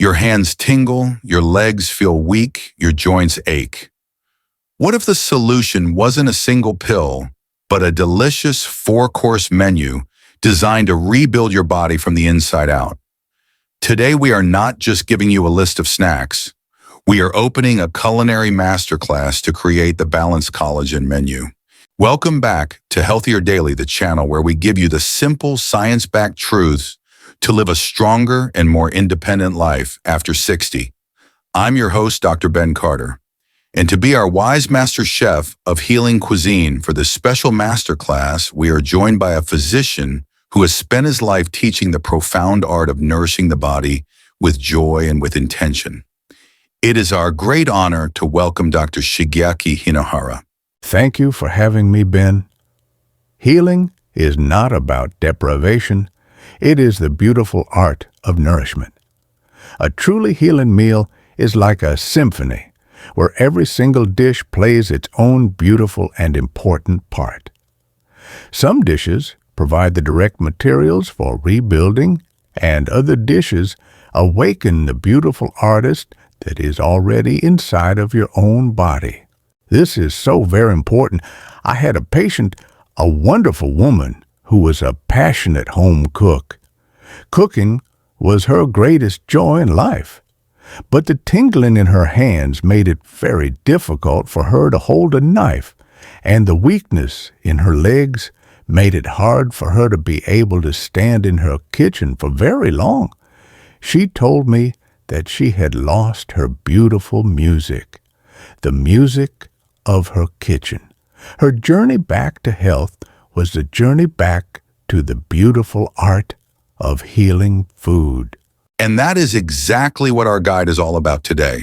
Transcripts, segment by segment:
Your hands tingle, your legs feel weak, your joints ache. What if the solution wasn't a single pill, but a delicious four-course menu designed to rebuild your body from the inside out? Today, we are not just giving you a list of snacks. We are opening a culinary masterclass to create the balanced collagen menu. Welcome back to Healthier Daily, the channel where we give you the simple, science-backed truths to live a stronger and more independent life after 60. I'm your host, Dr. Ben Carter. And to be our wise master chef of healing cuisine for this special masterclass, we are joined by a physician who has spent his life teaching the profound art of nourishing the body with joy and with intention. It is our great honor to welcome Dr. Shigeaki Hinohara. Thank you for having me, Ben. Healing is not about deprivation. It is the beautiful art of nourishment. A truly healing meal is like a symphony where every single dish plays its own beautiful and important part. Some dishes provide the direct materials for rebuilding, and other dishes awaken the beautiful artist that is already inside of your own body. This is so very important. I had a patient, a wonderful woman, who was a passionate home cook. Cooking was her greatest joy in life, but the tingling in her hands made it very difficult for her to hold a knife, and the weakness in her legs made it hard for her to be able to stand in her kitchen for very long. She told me that she had lost her beautiful music, the music of her kitchen. Her journey back to health was the journey back to the beautiful art of healing food. And that is exactly what our guide is all about today.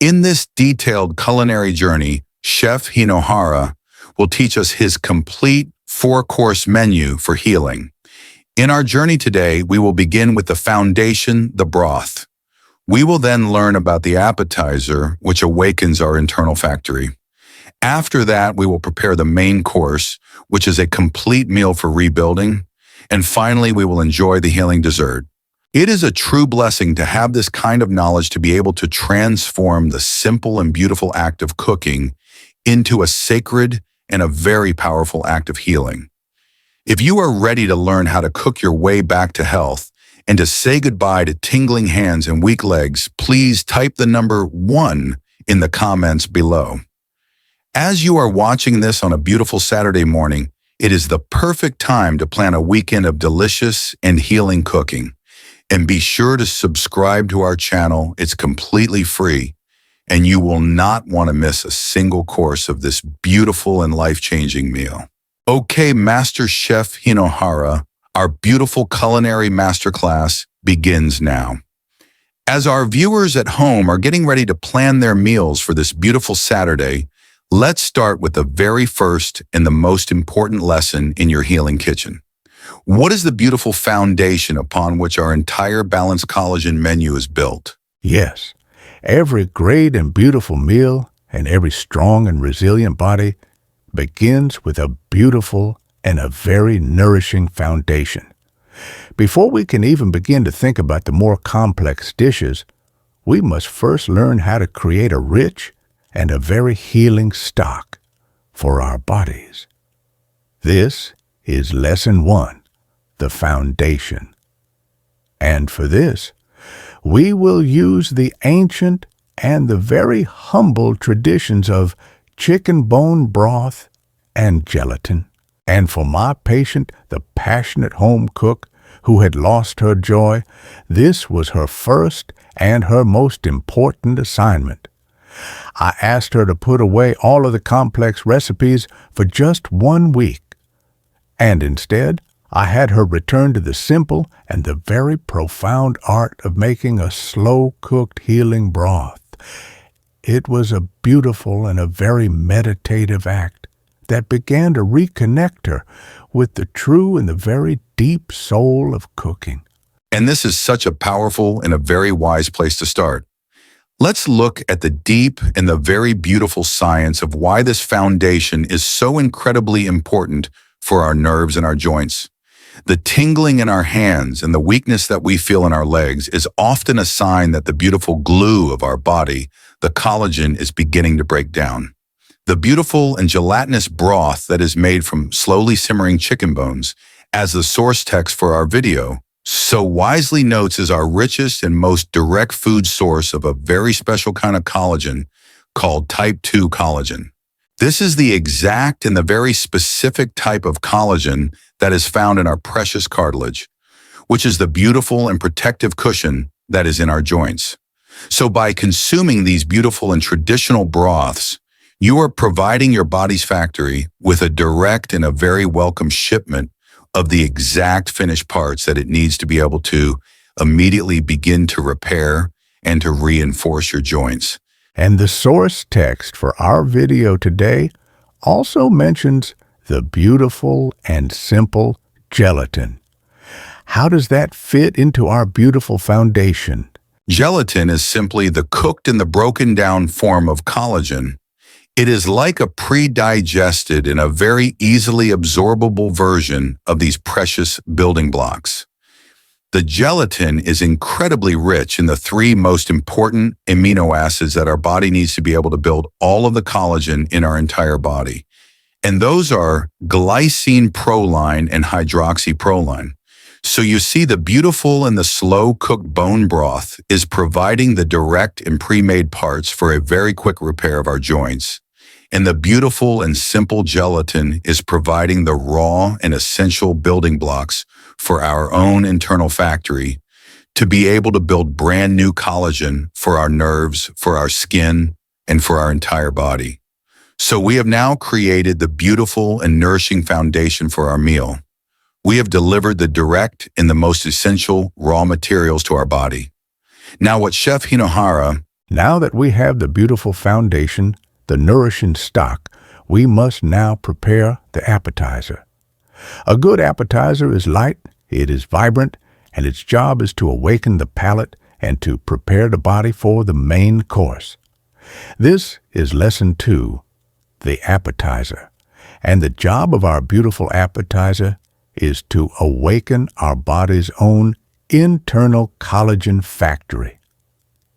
In this detailed culinary journey, Chef Hinohara will teach us his complete four-course menu for healing. In our journey today, we will begin with the foundation, the broth. We will then learn about the appetizer, which awakens our internal factory. After that, we will prepare the main course, which is a complete meal for rebuilding. And finally, we will enjoy the healing dessert. It is a true blessing to have this kind of knowledge to be able to transform the simple and beautiful act of cooking into a sacred and a very powerful act of healing. If you are ready to learn how to cook your way back to health and to say goodbye to tingling hands and weak legs, please type the number 1 in the comments below. As you are watching this on a beautiful Saturday morning, it is the perfect time to plan a weekend of delicious and healing cooking. And be sure to subscribe to our channel. It's completely free, and you will not want to miss a single course of this beautiful and life-changing meal. Okay, Master Chef Hinohara, our beautiful culinary masterclass begins now. As our viewers at home are getting ready to plan their meals for this beautiful Saturday, let's start with the very first and the most important lesson in your healing kitchen. What is the beautiful foundation upon which our entire balanced collagen menu is built? Yes, every great and beautiful meal and every strong and resilient body begins with a beautiful and a very nourishing foundation. Before we can even begin to think about the more complex dishes, we must first learn how to create a rich and a very healing stock for our bodies. This is Lesson 1, the foundation. And for this, we will use the ancient and the very humble traditions of chicken bone broth and gelatin. And for my patient, the passionate home cook who had lost her joy, this was her first and her most important assignment. I asked her to put away all of the complex recipes for just 1 week. And instead, I had her return to the simple and the very profound art of making a slow-cooked healing broth. It was a beautiful and a very meditative act that began to reconnect her with the true and the very deep soul of cooking. And this is such a powerful and a very wise place to start. Let's look at the deep and the very beautiful science of why this foundation is so incredibly important for our nerves and our joints. The tingling in our hands and the weakness that we feel in our legs is often a sign that the beautiful glue of our body, the collagen, is beginning to break down. The beautiful and gelatinous broth that is made from slowly simmering chicken bones, as the source text for our video so wisely notes, is our richest and most direct food source of a very special kind of collagen called type 2 collagen. This is the exact and the very specific type of collagen that is found in our precious cartilage, which is the beautiful and protective cushion that is in our joints. So by consuming these beautiful and traditional broths, you are providing your body's factory with a direct and a very welcome shipment of the exact finished parts that it needs to be able to immediately begin to repair and to reinforce your joints. And the source text for our video today also mentions the beautiful and simple gelatin. How does that fit into our beautiful foundation? Gelatin is simply the cooked and the broken down form of collagen. It is like a pre-digested and a very easily absorbable version of these precious building blocks. The gelatin is incredibly rich in the 3 most important amino acids that our body needs to be able to build all of the collagen in our entire body. And those are glycine, proline, and hydroxyproline. So you see, the beautiful and the slow-cooked bone broth is providing the direct and pre-made parts for a very quick repair of our joints. And the beautiful and simple gelatin is providing the raw and essential building blocks for our own internal factory to be able to build brand new collagen for our nerves, for our skin, and for our entire body. So we have now created the beautiful and nourishing foundation for our meal. We have delivered the direct and the most essential raw materials to our body. Now what Chef Hinohara... Now that we have the beautiful foundation, the nourishing stock, we must now prepare the appetizer. A good appetizer is light, it is vibrant, and its job is to awaken the palate and to prepare the body for the main course. This is lesson 2, the appetizer. And the job of our beautiful appetizer is to awaken our body's own internal collagen factory.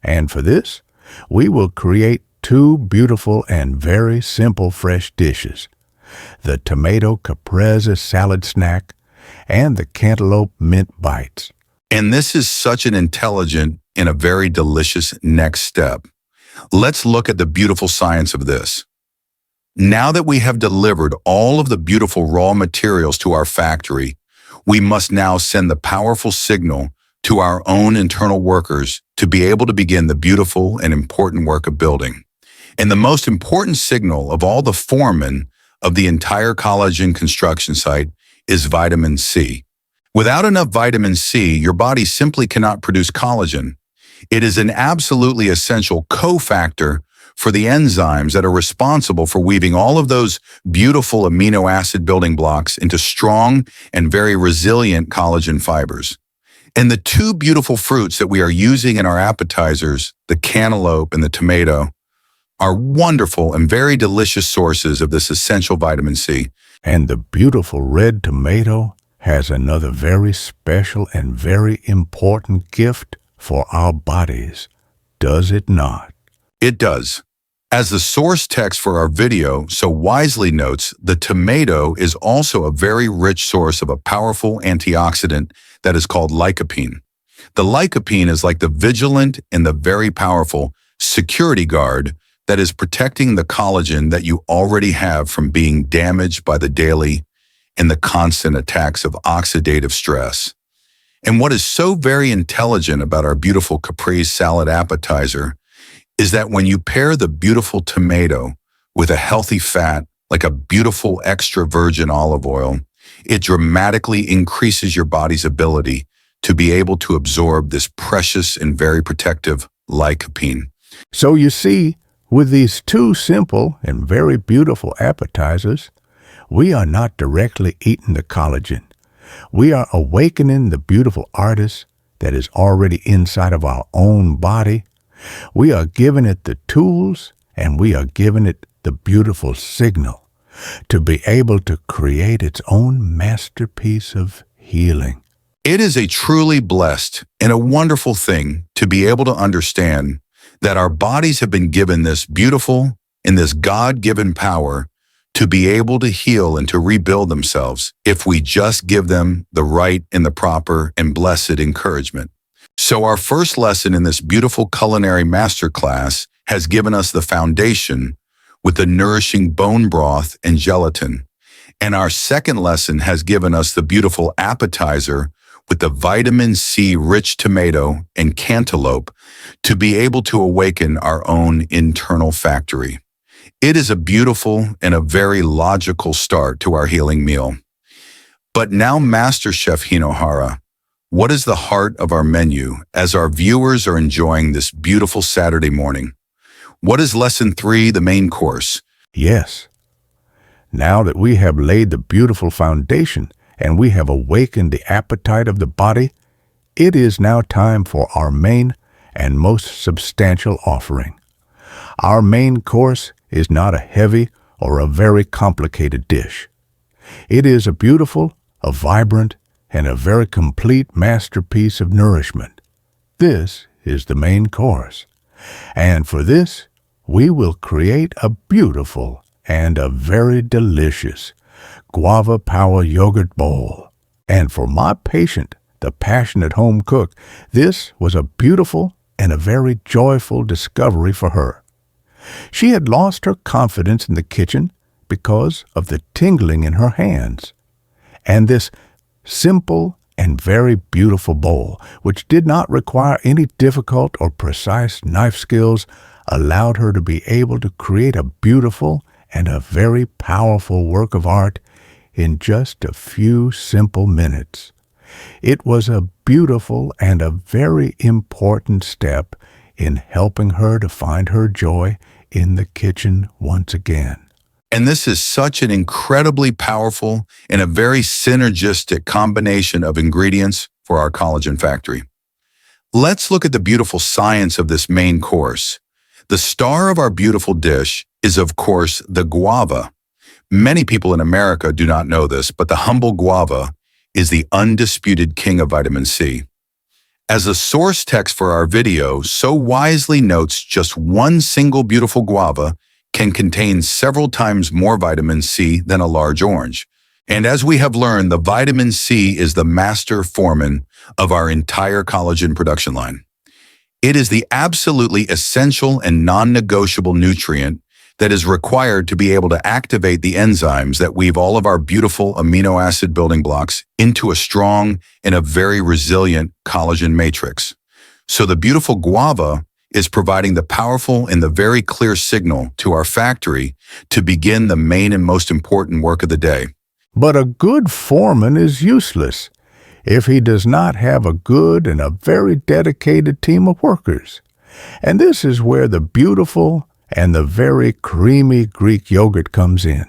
And for this, we will create 2 beautiful and very simple fresh dishes: the tomato caprese salad snack and the cantaloupe mint bites. And this is such an intelligent and a very delicious next step. Let's look at the beautiful science of this. Now that we have delivered all of the beautiful raw materials to our factory, we must now send the powerful signal to our own internal workers to be able to begin the beautiful and important work of building. And the most important signal of all the foremen of the entire collagen construction site is vitamin C. Without enough vitamin C, your body simply cannot produce collagen. It is an absolutely essential cofactor for the enzymes that are responsible for weaving all of those beautiful amino acid building blocks into strong and very resilient collagen fibers. And the 2 beautiful fruits that we are using in our appetizers, the cantaloupe and the tomato, are wonderful and very delicious sources of this essential vitamin C. And the beautiful red tomato has another very special and very important gift for our bodies, does it not? It does. As the source text for our video so wisely notes, the tomato is also a very rich source of a powerful antioxidant that is called lycopene. The lycopene is like the vigilant and the very powerful security guard that is protecting the collagen that you already have from being damaged by the daily and the constant attacks of oxidative stress. And what is so very intelligent about our beautiful caprese salad appetizer is that when you pair the beautiful tomato with a healthy fat, like a beautiful extra virgin olive oil, it dramatically increases your body's ability to be able to absorb this precious and very protective lycopene. So you see, with these 2 simple and very beautiful appetizers, we are not directly eating the collagen. We are awakening the beautiful artist that is already inside of our own body. We are giving it the tools, and we are giving it the beautiful signal to be able to create its own masterpiece of healing. It is a truly blessed and a wonderful thing to be able to understand that our bodies have been given this beautiful and this God-given power to be able to heal and to rebuild themselves if we just give them the right and the proper and blessed encouragement. So our first lesson in this beautiful culinary masterclass has given us the foundation with the nourishing bone broth and gelatin. And our second lesson has given us the beautiful appetizer with the vitamin C rich tomato and cantaloupe to be able to awaken our own internal factory. It is a beautiful and a very logical start to our healing meal. But now, Master Chef Hinohara, what is the heart of our menu as our viewers are enjoying this beautiful Saturday morning? What is Lesson 3, the main course? Yes. Now that we have laid the beautiful foundation and we have awakened the appetite of the body, it is now time for our main and most substantial offering. Our main course is not a heavy or a very complicated dish. It is a beautiful, a vibrant, and a very complete masterpiece of nourishment. This is the main course. And for this, we will create a beautiful and a very delicious guava power yogurt bowl. And for my patient, the passionate home cook, this was a beautiful and a very joyful discovery for her. She had lost her confidence in the kitchen because of the tingling in her hands. And this simple and very beautiful bowl, which did not require any difficult or precise knife skills, allowed her to be able to create a beautiful and a very powerful work of art in just a few simple minutes. It was a beautiful and a very important step in helping her to find her joy in the kitchen once again. And this is such an incredibly powerful and a very synergistic combination of ingredients for our collagen factory. Let's look at the beautiful science of this main course. The star of our beautiful dish is, of course, the guava. Many people in America do not know this, but the humble guava is the undisputed king of vitamin C. As the source text for our video so wisely notes, just one single beautiful guava can contain several times more vitamin C than a large orange. And as we have learned, the vitamin C is the master foreman of our entire collagen production line. It is the absolutely essential and non-negotiable nutrient that is required to be able to activate the enzymes that weave all of our beautiful amino acid building blocks into a strong and a very resilient collagen matrix. So the beautiful guava is providing the powerful and the very clear signal to our factory to begin the main and most important work of the day. But a good foreman is useless if he does not have a good and a very dedicated team of workers. And this is where the beautiful and the very creamy Greek yogurt comes in.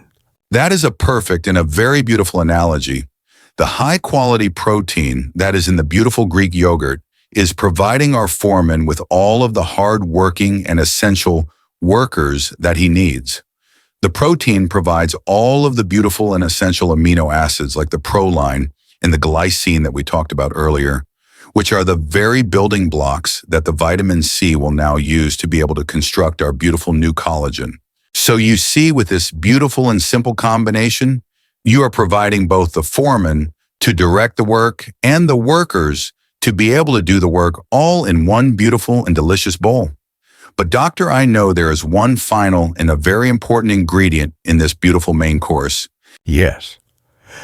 That is a perfect and a very beautiful analogy. The high-quality protein that is in the beautiful Greek yogurt is providing our foreman with all of the hard-working and essential workers that he needs. The protein provides all of the beautiful and essential amino acids like the proline and the glycine that we talked about earlier, which are the very building blocks that the vitamin C will now use to be able to construct our beautiful new collagen. So you see, with this beautiful and simple combination, you are providing both the foreman to direct the work and the workers to be able to do the work all in one beautiful and delicious bowl. But doctor, I know there is one final and a very important ingredient in this beautiful main course. Yes,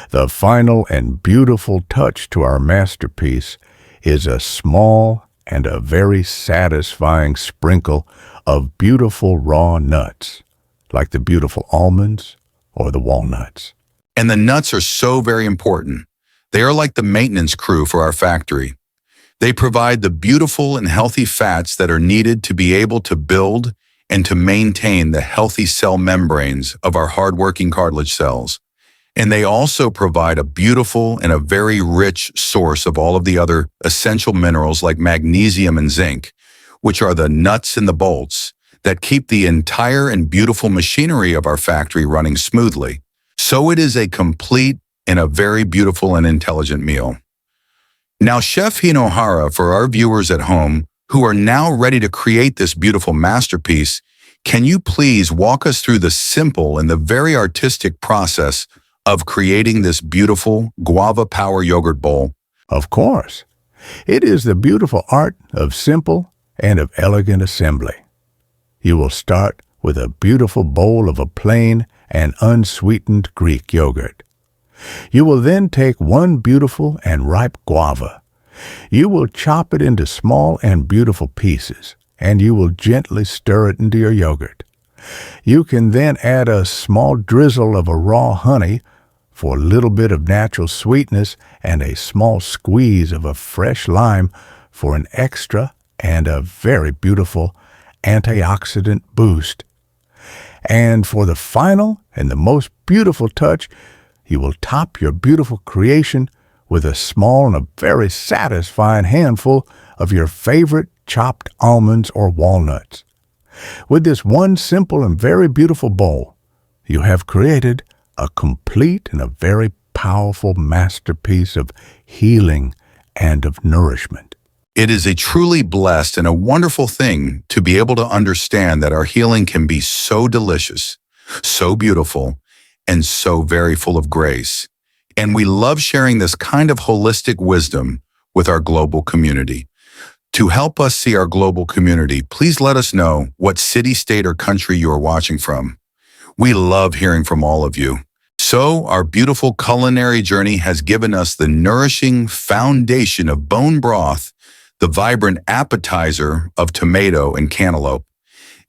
the final and beautiful touch to our masterpiece is a small and a very satisfying sprinkle of beautiful raw nuts, like the beautiful almonds or the walnuts. And the nuts are so very important. They are like the maintenance crew for our factory. They provide the beautiful and healthy fats that are needed to be able to build and to maintain the healthy cell membranes of our hardworking cartilage cells. And they also provide a beautiful and a very rich source of all of the other essential minerals like magnesium and zinc, which are the nuts and the bolts that keep the entire and beautiful machinery of our factory running smoothly. So it is a complete in a very beautiful and intelligent meal. Now, Chef Hinohara, for our viewers at home who are now ready to create this beautiful masterpiece, can you please walk us through the simple and the very artistic process of creating this beautiful guava power yogurt bowl? Of course. It is the beautiful art of simple and of elegant assembly. You will start with a beautiful bowl of a plain and unsweetened Greek yogurt. You will then take one beautiful and ripe guava. You will chop it into small and beautiful pieces, and you will gently stir it into your yogurt. You can then add a small drizzle of a raw honey for a little bit of natural sweetness and a small squeeze of a fresh lime for an extra and a very beautiful antioxidant boost. And for the final and the most beautiful touch, you will top your beautiful creation with a small and a very satisfying handful of your favorite chopped almonds or walnuts. With this one simple and very beautiful bowl, you have created a complete and a very powerful masterpiece of healing and of nourishment. It is a truly blessed and a wonderful thing to be able to understand that our healing can be so delicious, so beautiful, and so very full of grace. And we love sharing this kind of holistic wisdom with our global community. To help us see our global community, please let us know what city, state, or country you are watching from. We love hearing from all of you. So, our beautiful culinary journey has given us the nourishing foundation of bone broth, the vibrant appetizer of tomato and cantaloupe,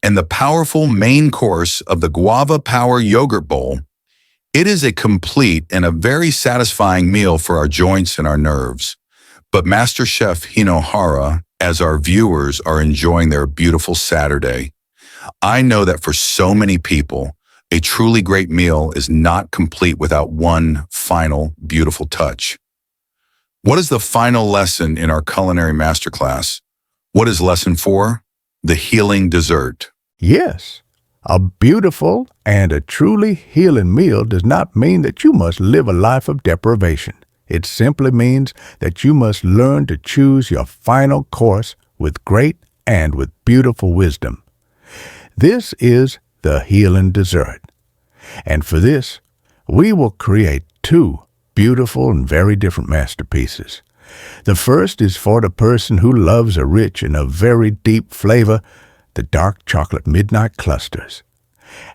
and the powerful main course of the guava power yogurt bowl. It is a complete and a very satisfying meal for our joints and our nerves. But Master Chef Hinohara, as our viewers are enjoying their beautiful Saturday, I know that for so many people, a truly great meal is not complete without one final beautiful touch. What is the final lesson in our culinary masterclass? What is lesson 4? The healing dessert. Yes, a beautiful and a truly healing meal does not mean that you must live a life of deprivation. It simply means that you must learn to choose your final course with great and with beautiful wisdom. This is the healing dessert. And for this, we will create 2 beautiful and very different masterpieces. The first is for the person who loves a rich and a very deep flavor, the dark chocolate midnight clusters.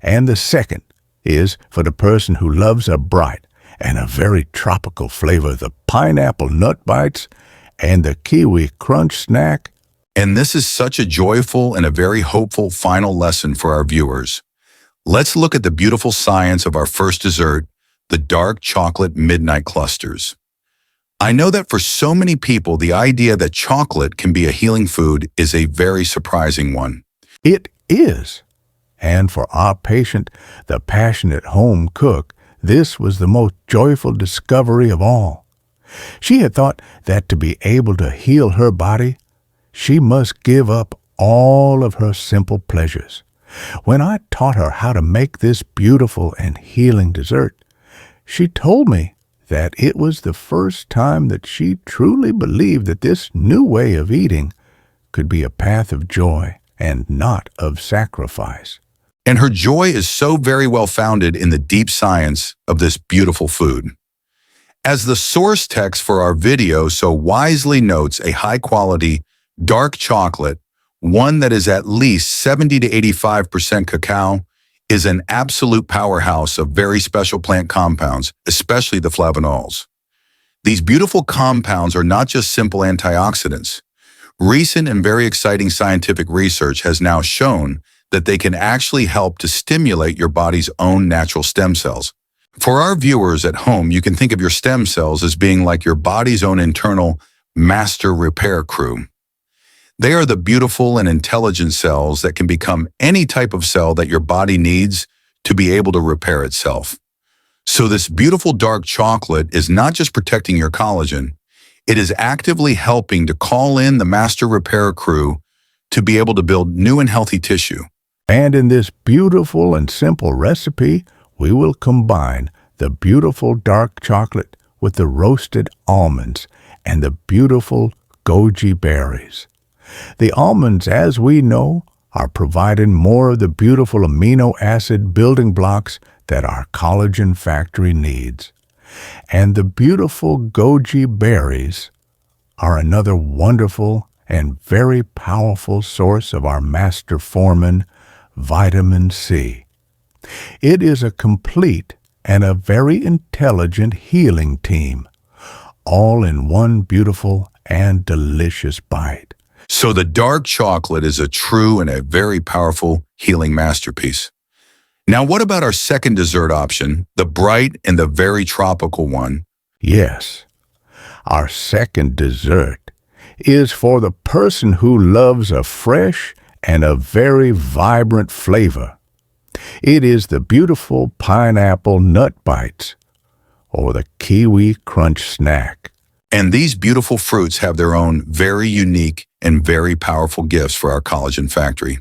And the second is for the person who loves a bright and a very tropical flavor, the pineapple nut bites and the kiwi crunch snack. And this is such a joyful and a very hopeful final lesson for our viewers. Let's look at the beautiful science of our first dessert, the dark chocolate midnight clusters. I know that for so many people, the idea that chocolate can be a healing food is a very surprising one. It is. And for our patient, the passionate home cook, this was the most joyful discovery of all. She had thought that to be able to heal her body, she must give up all of her simple pleasures. When I taught her how to make this beautiful and healing dessert, she told me that it was the first time that she truly believed that this new way of eating could be a path of joy and not of sacrifice. And her joy is so very well founded in the deep science of this beautiful food. As the source text for our video so wisely notes, a high-quality, dark chocolate, one that is at least 70 to 85% cacao, is an absolute powerhouse of very special plant compounds, especially the flavonols. These beautiful compounds are not just simple antioxidants. Recent and very exciting scientific research has now shown that they can actually help to stimulate your body's own natural stem cells. For our viewers at home, you can think of your stem cells as being like your body's own internal master repair crew. They are the beautiful and intelligent cells that can become any type of cell that your body needs to be able to repair itself. So this beautiful dark chocolate is not just protecting your collagen, it is actively helping to call in the master repair crew to be able to build new and healthy tissue. And in this beautiful and simple recipe, we will combine the the beautiful dark chocolate with the roasted almonds and the beautiful goji berries. The almonds, as we know, are providing more of the beautiful amino acid building blocks that our collagen factory needs. And the beautiful goji berries are another wonderful and very powerful source of our master formin, vitamin C. It is a complete and a very intelligent healing team, all in one beautiful and delicious bite. So the dark chocolate is a true and a very powerful healing masterpiece. Now, what about our second dessert option, the bright and the very tropical one? Yes, our second dessert is for the person who loves a fresh and a very vibrant flavor. It is the beautiful pineapple nut bites, or the kiwi crunch snack. And these beautiful fruits have their own very unique and very powerful gifts for our collagen factory.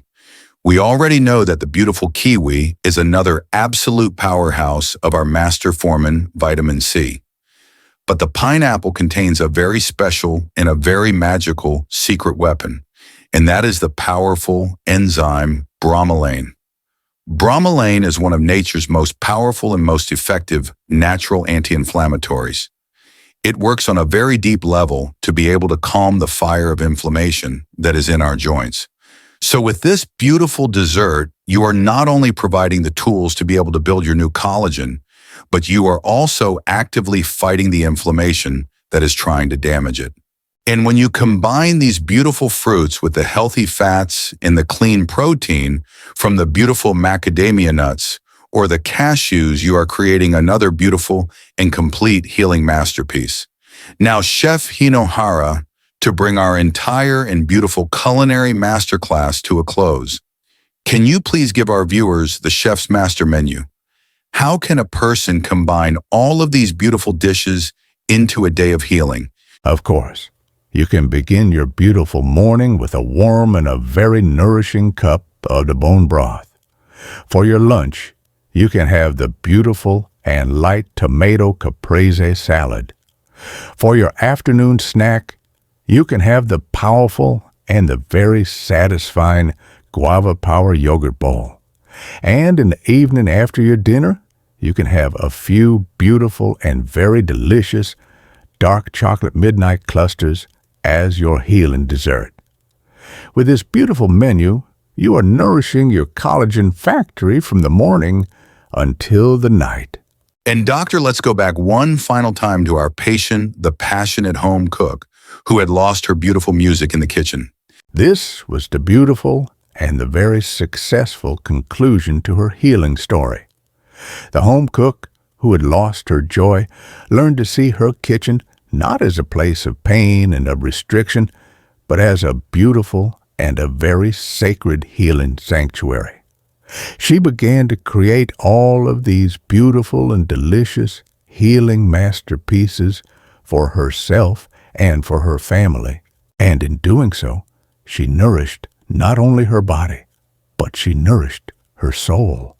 We already know that the beautiful kiwi is another absolute powerhouse of our master formin, vitamin C. But the pineapple contains a very special and a very magical secret weapon, and that is the powerful enzyme bromelain. Bromelain is one of nature's most powerful and most effective natural anti-inflammatories. It works on a very deep level to be able to calm the fire of inflammation that is in our joints. So with this beautiful dessert, you are not only providing the tools to be able to build your new collagen, but you are also actively fighting the inflammation that is trying to damage it. And when you combine these beautiful fruits with the healthy fats and the clean protein from the beautiful macadamia nuts or the cashews, you are creating another beautiful and complete healing masterpiece. Now, Chef Hinohara, to bring our entire and beautiful culinary masterclass to a close, can you please give our viewers the chef's master menu? How can a person combine all of these beautiful dishes into a day of healing? Of course, you can begin your beautiful morning with a warm and a very nourishing cup of the bone broth. For your lunch, you can have the beautiful and light tomato caprese salad. For your afternoon snack, you can have the powerful and the very satisfying guava power yogurt bowl. And in the evening after your dinner, you can have a few beautiful and very delicious dark chocolate midnight clusters as your healing dessert. With this beautiful menu, you are nourishing your collagen factory from the morning until the night. And doctor, let's go back one final time to our patient, the passionate home cook, who had lost her beautiful music in the kitchen. This was the beautiful and the very successful conclusion to her healing story. The home cook, who had lost her joy, learned to see her kitchen not as a place of pain and of restriction, but as a beautiful and a very sacred healing sanctuary. She began to create all of these beautiful and delicious healing masterpieces for herself and for her family. And in doing so, she nourished not only her body, but she nourished her soul.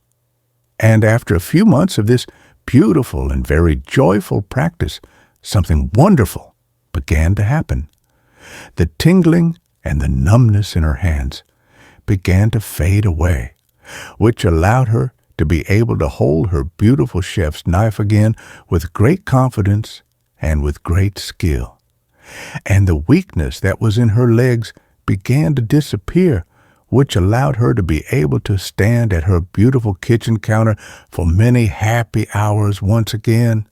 And after a few months of this beautiful and very joyful practice, something wonderful began to happen. The tingling and the numbness in her hands began to fade away, which allowed her to be able to hold her beautiful chef's knife again with great confidence and with great skill. And the weakness that was in her legs began to disappear, which allowed her to be able to stand at her beautiful kitchen counter for many happy hours once again.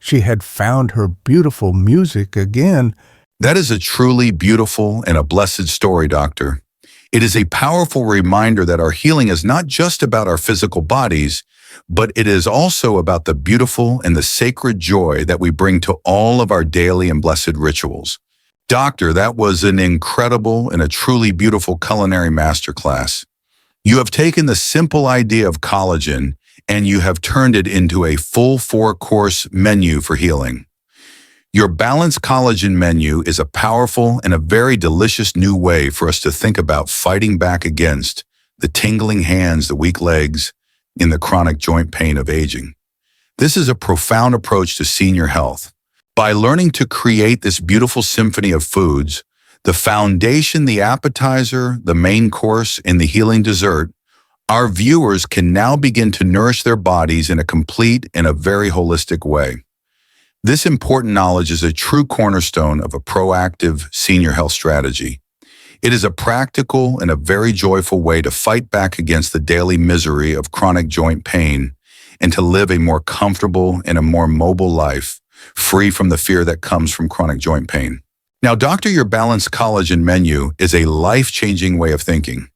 She had found her beautiful music again. That is a truly beautiful and a blessed story, doctor. It is a powerful reminder that our healing is not just about our physical bodies, but it is also about the beautiful and the sacred joy that we bring to all of our daily and blessed rituals. Doctor, that was an incredible and a truly beautiful culinary masterclass. You have taken the simple idea of collagen and you have turned it into a full 4-course menu for healing. Your balanced collagen menu is a powerful and a very delicious new way for us to think about fighting back against the tingling hands, the weak legs, and the chronic joint pain of aging. This is a profound approach to senior health. By learning to create this beautiful symphony of foods, the foundation, the appetizer, the main course, and the healing dessert, our viewers can now begin to nourish their bodies in a complete and a very holistic way. This important knowledge is a true cornerstone of a proactive senior health strategy. It is a practical and a very joyful way to fight back against the daily misery of chronic joint pain and to live a more comfortable and a more mobile life, free from the fear that comes from chronic joint pain. Now, Doctor, your balanced collagen menu is a life-changing way of thinking.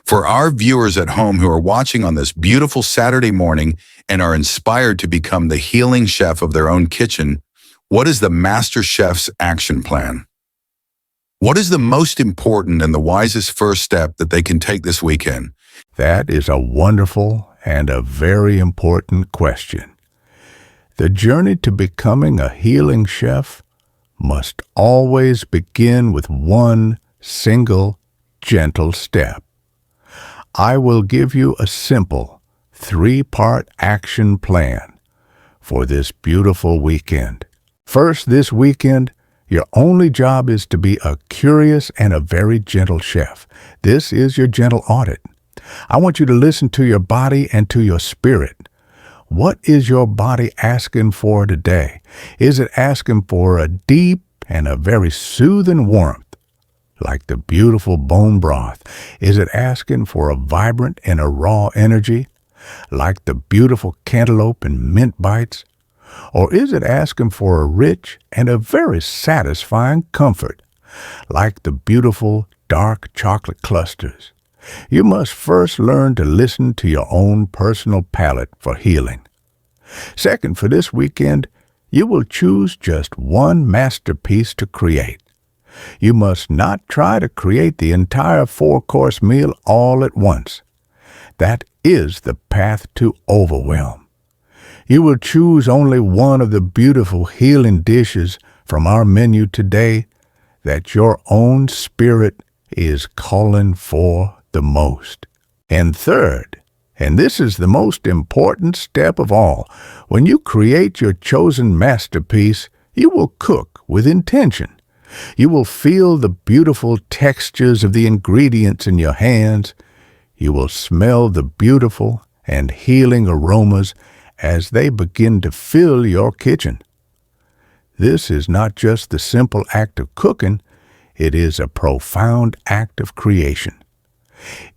For our viewers at home who are watching on this beautiful Saturday morning and are inspired to become the healing chef of their own kitchen, what is the Master Chef's action plan? What is the most important and the wisest first step that they can take this weekend? That is a wonderful and a very important question. The journey to becoming a healing chef must always begin with one single, gentle step. I will give you a simple 3-part action plan for this beautiful weekend. First, this weekend, your only job is to be a curious and a very gentle chef. This is your gentle audit. I want you to listen to your body and to your spirit. What is your body asking for today? Is it asking for a deep and a very soothing warmth, like the beautiful bone broth? Is it asking for a vibrant and a raw energy, like the beautiful cantaloupe and mint bites? Or is it asking for a rich and a very satisfying comfort, like the beautiful dark chocolate clusters? You must first learn to listen to your own personal palate for healing. Second, for this weekend, you will choose just one masterpiece to create. You must not try to create the entire 4-course meal all at once. That is the path to overwhelm. You will choose only one of the beautiful healing dishes from our menu today that your own spirit is calling for the most. And third, and this is the most important step of all, when you create your chosen masterpiece, you will cook with intention. You will feel the beautiful textures of the ingredients in your hands. You will smell the beautiful and healing aromas as they begin to fill your kitchen. This is not just the simple act of cooking, it is a profound act of creation.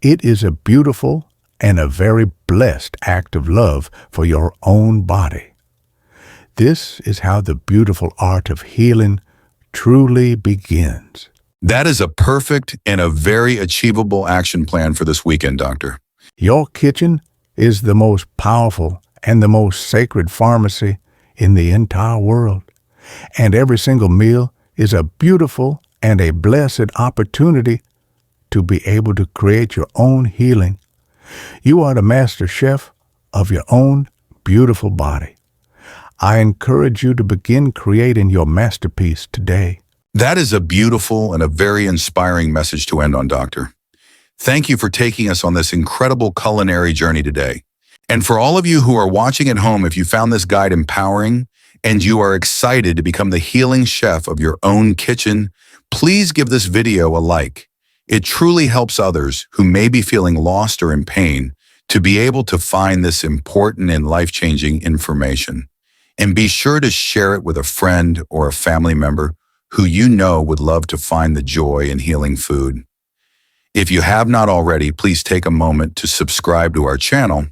It is a beautiful and a very blessed act of love for your own body. This is how the beautiful art of healing truly begins. That is a perfect and a very achievable action plan for this weekend, Doctor. Your kitchen is the most powerful and the most sacred pharmacy in the entire world. And every single meal is a beautiful and a blessed opportunity to be able to create your own healing. You are the master chef of your own beautiful body. I encourage you to begin creating your masterpiece today. That is a beautiful and a very inspiring message to end on, Doctor. Thank you for taking us on this incredible culinary journey today. And for all of you who are watching at home, if you found this guide empowering and you are excited to become the healing chef of your own kitchen, please give this video a like. It truly helps others who may be feeling lost or in pain to be able to find this important and life-changing information. And be sure to share it with a friend or a family member who you know would love to find the joy in healing food. If you have not already, please take a moment to subscribe to our channel.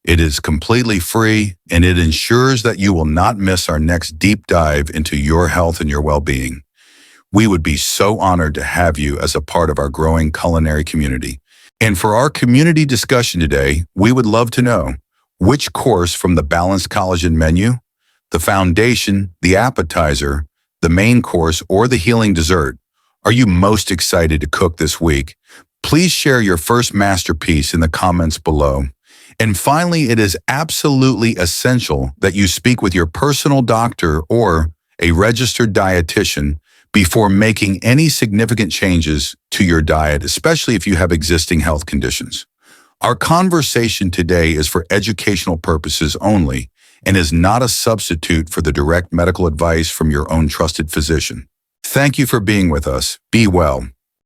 It is completely free, and it ensures that you will not miss our next deep dive into your health and your well-being. We would be so honored to have you as a part of our growing culinary community. And for our community discussion today, we would love to know which course from the balanced collagen menu, the foundation, the appetizer, the main course, or the healing dessert are you most excited to cook this week? Please share your first masterpiece in the comments below. And finally, it is absolutely essential that you speak with your personal doctor or a registered dietitian before making any significant changes to your diet, especially if you have existing health conditions. Our conversation today is for educational purposes only and is not a substitute for the direct medical advice from your own trusted physician. Thank you for being with us. Be well.